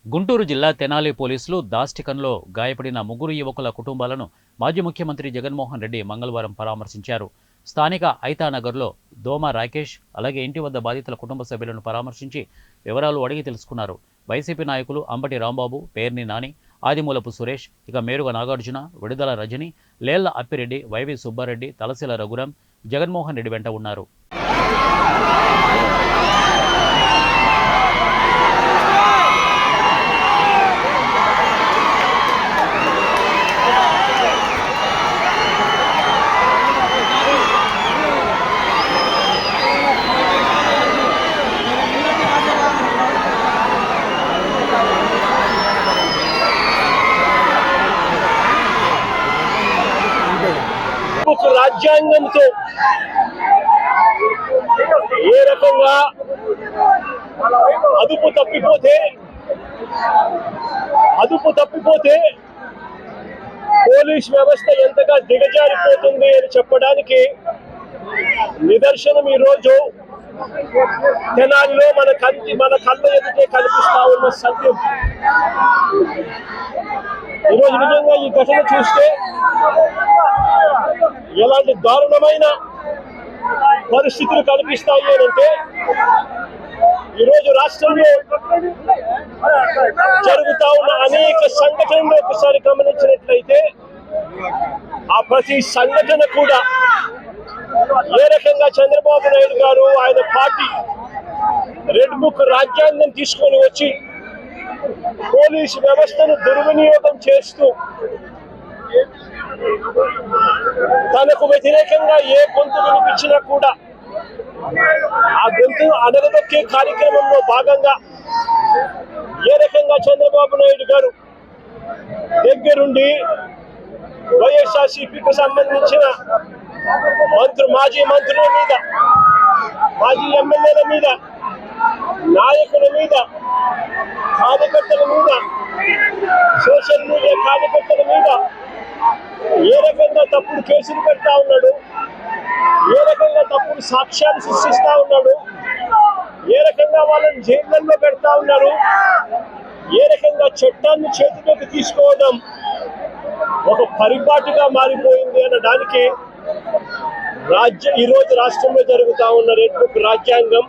గుంటూరు జిల్లా తెనాలి పోలీసులు దాష్టికంలో గాయపడిన ముగ్గురు యువకుల కుటుంబాలను మాజీ ముఖ్యమంత్రి జగన్మోహన్ రెడ్డి మంగళవారం పరామర్శించారు. స్థానిక ఐతానగర్లో దోమ రాకేష్, అలాగే ఇంటి వద్ద బాధితుల కుటుంబ సభ్యులను పరామర్శించి వివరాలు అడిగి తెలుసుకున్నారు. వైసీపీ నాయకులు అంబటి రాంబాబు, పేర్ని నాని, ఆదిమూలపు సురేష్, ఇక మేరుగ నాగార్జున, విడుదల రజని, లేళ్ల అప్పిరెడ్డి, వైవి సుబ్బారెడ్డి, తలశీల రఘురాం జగన్మోహన్ రెడ్డి వెంట ఉన్నారు. ఒక రాజ్యాంగంతో ఏ రకంగా అదుపు తప్పిపోతే పోలీస్ వ్యవస్థ ఎంతగా దిగజారిపోతుంది అని చెప్పడానికి నిదర్శనం ఈరోజు తెనాలిలో మన కళ్ళ ఎదుటే కనిపిస్తా ఉన్న సత్యం. ఈరోజు నిజంగా ఈ ఘటన చూస్తే ఎలాంటి దారుణమైన పరిస్థితులు కనిపిస్తాయి అంటే, ఈరోజు రాష్ట్రంలో జరుగుతా ఉన్న అనేక సంఘటనలు ఒకసారి గమనించినట్లయితే ఆ ప్రతి సంఘటన కూడా ఏ రకంగా చంద్రబాబు నాయుడు గారు ఆయన పార్టీ రెడ్ బుక్ రాజ్యాంగం తీసుకొని వచ్చి పోలీసు వ్యవస్థను దుర్వినియోగం చేస్తూ తనకు వ్యతిరేకంగా ఏ గొంతు వినిపించినా కూడా ఆ గొంతు అడగదొక్కే కార్యక్రమంలో భాగంగా ఏ రకంగా చంద్రబాబు నాయుడు గారు దగ్గరుండి వైఎస్ఆర్సీపీకి సంబంధించిన మాజీ మంత్రుల మీద, మాజీ ఎమ్మెల్యేల మీద, నాయకుల మీద, కార్యకర్తల మీద, సోషల్ మీడియా కార్యకర్తల మీద ఏ రకంగా తప్పుడు కేసులు పెడతా ఉన్నాడు, ఏ రకంగా తప్పుడు సాక్ష్యాలు సృష్టిస్తా ఉన్నాడు, ఏ రకంగా వాళ్ళని జైళ్ళల్లో పెడతా ఉన్నారు, ఏ రకంగా చట్టాన్ని చేతిలోకి తీసుకోవడం ఒక పరిపాటిగా మారిపోయింది అనడానికి ఈరోజు రాష్ట్రంలో జరుగుతా ఉన్న రెడ్ బుక్ రాజ్యాంగం